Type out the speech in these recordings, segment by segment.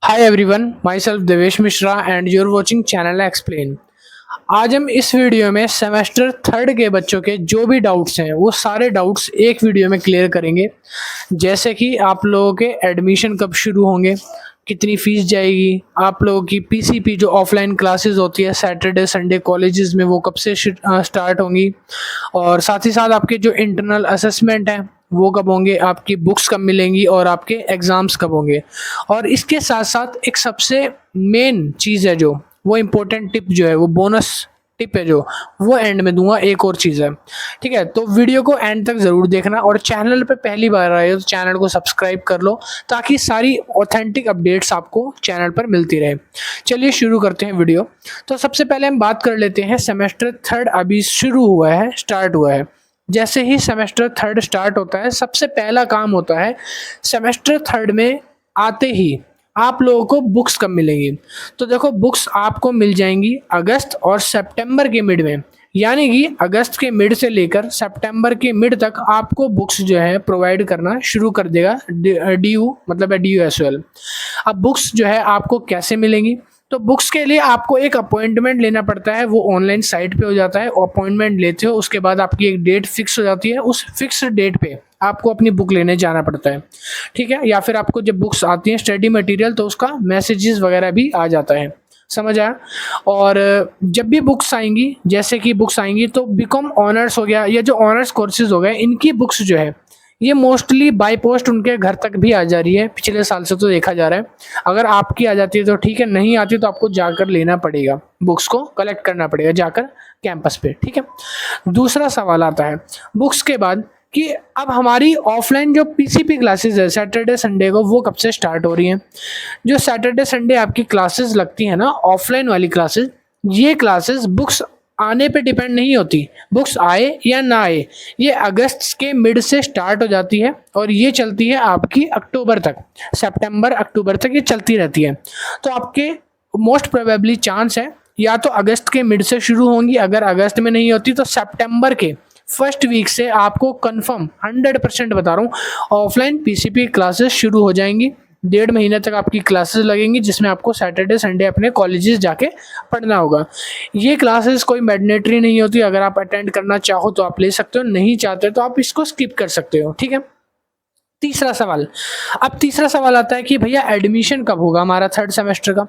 Hi everyone, my self Devesh Mishra and you're watching channel explain. आज हम इस वीडियो में सेमेस्टर थर्ड के बच्चों के जो भी डाउट्स हैं वो सारे डाउट्स एक वीडियो में क्लियर करेंगे। जैसे कि आप लोगों के एडमिशन कब शुरू होंगे, कितनी फ़ीस जाएगी, आप लोगों की पीसीपी जो ऑफलाइन क्लासेस होती है सैटरडे संडे कॉलेजेस में वो कब से स्टार्ट होंगी, और साथ ही साथ आपके जो इंटरनल असेसमेंट हैं वो कब होंगे, आपकी बुक्स कब मिलेंगी और आपके एग्ज़ाम्स कब होंगे। और इसके साथ साथ एक सबसे मेन चीज़ है जो वो इम्पोर्टेंट टिप जो है वो बोनस टिप है जो वो एंड में दूंगा। एक और चीज़ है, ठीक है, तो वीडियो को एंड तक ज़रूर देखना और चैनल पे पहली बार आए हो तो चैनल को सब्सक्राइब कर लो ताकि सारी ऑथेंटिक अपडेट्स आपको चैनल पर मिलती रहे। चलिए शुरू करते हैं वीडियो। तो सबसे पहले हम बात कर लेते हैं, सेमेस्टर थर्ड अभी शुरू हुआ है, स्टार्ट हुआ है। जैसे ही सेमेस्टर थर्ड स्टार्ट होता है सबसे पहला काम होता है सेमेस्टर थर्ड में आते ही आप लोगों को बुक्स कब मिलेंगी। तो देखो, बुक्स आपको मिल जाएंगी अगस्त और सितंबर के मिड में, यानी कि अगस्त के मिड से लेकर सितंबर के मिड तक आपको बुक्स जो है प्रोवाइड करना शुरू कर देगा DU, मतलब है DUSL। अब बुक्स जो है आपको कैसे मिलेंगी, तो बुक्स के लिए आपको एक अपॉइंटमेंट लेना पड़ता है, वो ऑनलाइन साइट पे हो जाता है। अपॉइंटमेंट लेते हो, उसके बाद आपकी एक डेट फिक्स हो जाती है, उस फिक्स डेट पे आपको अपनी बुक लेने जाना पड़ता है, ठीक है। या फिर आपको जब बुक्स आती हैं स्टडी मटेरियल तो उसका मैसेजेस वगैरह भी आ जाता है, समझ आया। और जब भी बुक्स आएंगी, जैसे कि बुक्स आएंगी तो बीकॉम ऑनर्स हो गया या जो ऑनर्स कोर्सेज हो गए, इनकी बुक्स जो है ये मोस्टली बाय पोस्ट उनके घर तक भी आ जा रही है। पिछले साल से तो देखा जा रहा है, अगर आपकी आ जाती है तो ठीक है, नहीं आती तो आपको जाकर लेना पड़ेगा, बुक्स को कलेक्ट करना पड़ेगा जाकर कैंपस पे, ठीक है। दूसरा सवाल आता है बुक्स के बाद कि अब हमारी ऑफलाइन जो पीसीपी क्लासेस है सैटरडे संडे को वो कब से स्टार्ट हो रही हैं। जो सैटरडे संडे आपकी क्लासेस लगती हैं ना, ऑफलाइन वाली क्लासेस, ये क्लासेस बुक्स आने पे डिपेंड नहीं होती, बुक्स आए या ना आए, ये अगस्त के मिड से स्टार्ट हो जाती है और ये चलती है आपकी अक्टूबर तक, सितंबर अक्टूबर तक ये चलती रहती है। तो आपके मोस्ट प्रोबेबली चांस है या तो अगस्त के मिड से शुरू होंगी, अगर अगस्त में नहीं होती तो सितंबर के फर्स्ट वीक से आपको कंफर्म 100% बता रहा हूँ ऑफलाइन पीसीपी क्लासेस शुरू हो जाएंगी। 1.5 महीने तक आपकी क्लासेस लगेंगी जिसमें आपको सैटरडे संडे अपने कॉलेजेस जाके पढ़ना होगा। ये क्लासेस कोई मैंडेटरी नहीं होती, अगर आप अटेंड करना चाहो तो आप ले सकते हो, नहीं चाहते तो आप इसको स्किप कर सकते हो, ठीक है। तीसरा सवाल, अब तीसरा सवाल आता है कि भैया एडमिशन कब होगा हमारा थर्ड सेमेस्टर का।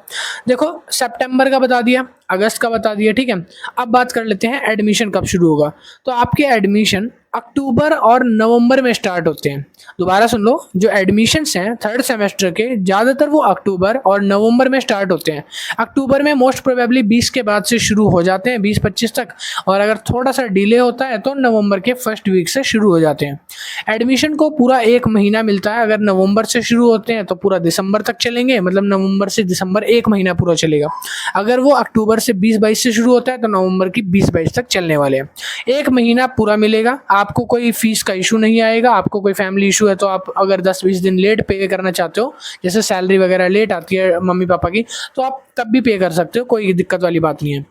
देखो, सितंबर का बता दिया, अगस्त का बता दिया, ठीक है। अब बात कर लेते हैं एडमिशन कब शुरू होगा। तो आपके एडमिशन अक्टूबर और नवंबर में स्टार्ट होते हैं। दोबारा सुन लो, जो एडमिशन्स हैं थर्ड सेमेस्टर के ज़्यादातर वो अक्टूबर और नवंबर में स्टार्ट होते हैं। अक्टूबर में मोस्ट प्रोबेबली 20 के बाद से शुरू हो जाते हैं, 20-25 तक, और अगर थोड़ा सा डिले होता है तो नवंबर के फर्स्ट वीक से शुरू हो जाते हैं। एडमिशन को पूरा 1 महीना मिलता है, अगर नवंबर से शुरू होते हैं तो पूरा दिसंबर तक चलेंगे, मतलब नवंबर से दिसंबर 1 महीना पूरा चलेगा। अगर वो अक्टूबर से 20-22 से शुरू होता है तो नवंबर की 20-22 तक चलने वाले हैं। 1 महीना पूरा मिलेगा, आपको कोई फीस का इशू नहीं आएगा। आपको कोई फैमिली इशू है तो आप अगर 10-20 दिन लेट पे करना चाहते हो, जैसे सैलरी वगैरह लेट आती है मम्मी पापा की, तो आप तब भी पे कर सकते हो, कोई दिक्कत वाली बात नहीं है।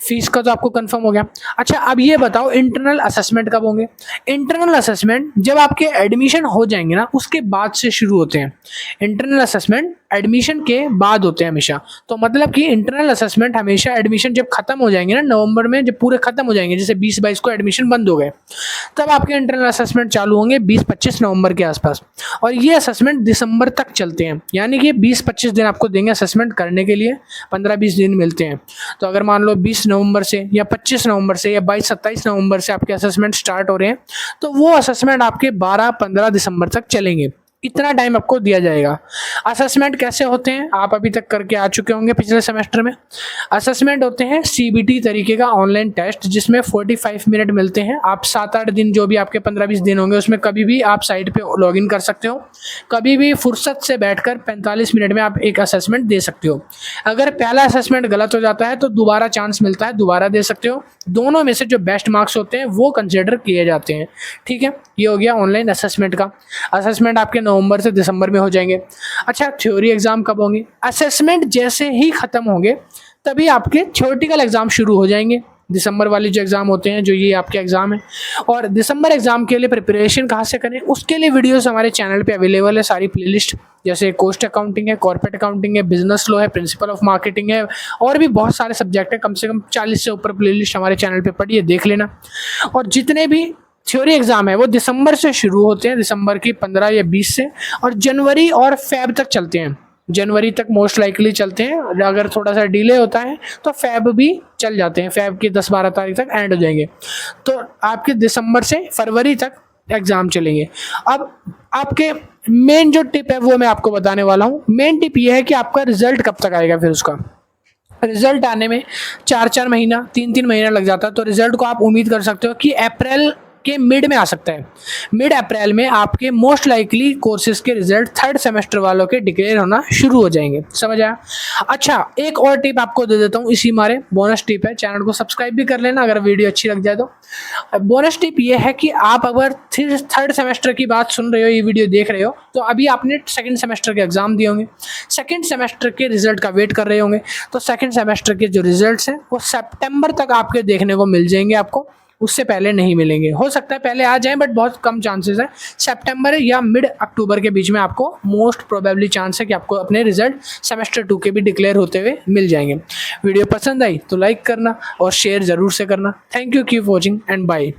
फीस का तो आपको कंफर्म हो गया। अच्छा, अब ये बताओ इंटरनल असेसमेंट कब होंगे। इंटरनल असेसमेंट जब आपके एडमिशन हो जाएंगे ना उसके बाद से शुरू होते हैं। इंटरनल असेसमेंट एडमिशन के बाद होते हैं हमेशा। तो मतलब कि इंटरनल असेसमेंट हमेशा एडमिशन जब खत्म हो जाएंगे ना, नवंबर में जब पूरे खत्म हो जाएंगे, जैसे 20-22 को एडमिशन बंद हो गए, तब आपके इंटरनल असेसमेंट चालू होंगे 20-25 नवंबर के आसपास। और ये असेसमेंट दिसंबर तक चलते हैं, यानी कि 20-25 दिन आपको देंगे असेसमेंट करने के लिए, 15-20 दिन मिलते हैं। तो अगर मान लो 20 नवंबर से या 25 नवंबर से या 22-27 नवंबर से आपके असेसमेंट स्टार्ट हो रहे हैं, तो वो असेसमेंट आपके 12-15 दिसंबर तक चलेंगे। इतना टाइम आपको दिया जाएगा। असेसमेंट कैसे होते हैं आप अभी तक करके आ चुके होंगे पिछले सेमेस्टर में। असेसमेंट होते हैं CBT तरीके का ऑनलाइन टेस्ट, जिसमें 45 मिनट मिलते हैं। आप 7-8 दिन, जो भी आपके 15-20 दिन होंगे, उसमें कभी भी आप साइट पे लॉगिन कर सकते हो, कभी भी फुर्सत से बैठकर 45 मिनट में आप एक असेसमेंट दे सकते हो। अगर पहला असेसमेंट गलत हो जाता है तो दोबारा चांस मिलता है, दोबारा दे सकते हो। दोनों में से जो बेस्ट मार्क्स होते हैं वो कंसिडर किए जाते हैं, ठीक है। ये हो गया ऑनलाइन असेसमेंट का। असेसमेंट आपके नवंबर से दिसंबर में हो जाएंगे। अच्छा, थ्योरी एग्जाम कब होंगे। असेसमेंट जैसे ही खत्म होंगे तभी आपके थ्योरेटिकल एग्जाम शुरू हो जाएंगे। दिसंबर वाली जो एग्ज़ाम होते हैं, जो ये आपके एग्ज़ाम है, और दिसंबर एग्ज़ाम के लिए प्रिपरेशन कहाँ से करें उसके लिए वीडियोस हमारे चैनल पे अवेलेबल है, सारी प्लेलिस्ट, जैसे कॉस्ट अकाउंटिंग है, कॉर्पोरेट अकाउंटिंग है, बिजनेस लॉ है, प्रिंसिपल ऑफ मार्केटिंग है, और भी बहुत सारे सब्जेक्ट हैं। कम से कम 40 से ऊपर प्लेलिस्ट हमारे चैनल पे पड़ी है, देख लेना। और जितने भी थ्योरी एग्जाम है वो दिसंबर से शुरू होते हैं, दिसंबर की 15 या 20 से, और जनवरी और फेब तक चलते हैं। जनवरी तक मोस्ट लाइकली चलते हैं, अगर थोड़ा सा डिले होता है तो फेब भी चल जाते हैं, फेब की 10-12 तारीख तक एंड हो जाएंगे। तो आपके दिसंबर से फरवरी तक एग्ज़ाम चलेंगे। अब आपके मेन जो टिप है वो मैं आपको बताने वाला हूँ। मेन टिप ये है कि आपका रिजल्ट कब तक आएगा। फिर उसका रिजल्ट आने में 4-4 महीना, 3-3 महीना लग जाता है। तो रिजल्ट को आप उम्मीद कर सकते हो कि अप्रैल के मिड में आ सकता है। मिड अप्रैल में आपके मोस्ट लाइकली कोर्सेज के रिजल्ट थर्ड सेमेस्टर वालों के डिक्लेयर होना शुरू हो जाएंगे। समझ आया? अच्छा, एक और टिप आपको दे देता हूँ, इसी मारे बोनस टिप है। चैनल को सब्सक्राइब भी कर लेना अगर वीडियो अच्छी लग जाए तो। बोनस टिप ये है कि आप अगर थर्ड सेमेस्टर की बात सुन रहे हो, ये वीडियो देख रहे हो, तो अभी आपने सेकंड सेमेस्टर के एग्जाम दिए होंगे, सेकंड सेमेस्टर के रिजल्ट का वेट कर रहे होंगे। तो सेकंड सेमेस्टर के जो रिजल्ट्स हैं वो सितंबर तक आपके देखने को मिल जाएंगे, आपको उससे पहले नहीं मिलेंगे। हो सकता है पहले आ जाएं, बट बहुत कम चांसेस है। सितंबर या मिड अक्टूबर के बीच में आपको मोस्ट प्रोबेबली चांस है कि आपको अपने रिजल्ट सेमेस्टर 2 के भी डिक्लेयर होते हुए मिल जाएंगे। वीडियो पसंद आई तो लाइक करना और शेयर ज़रूर से करना। Thank you, keep watching and bye.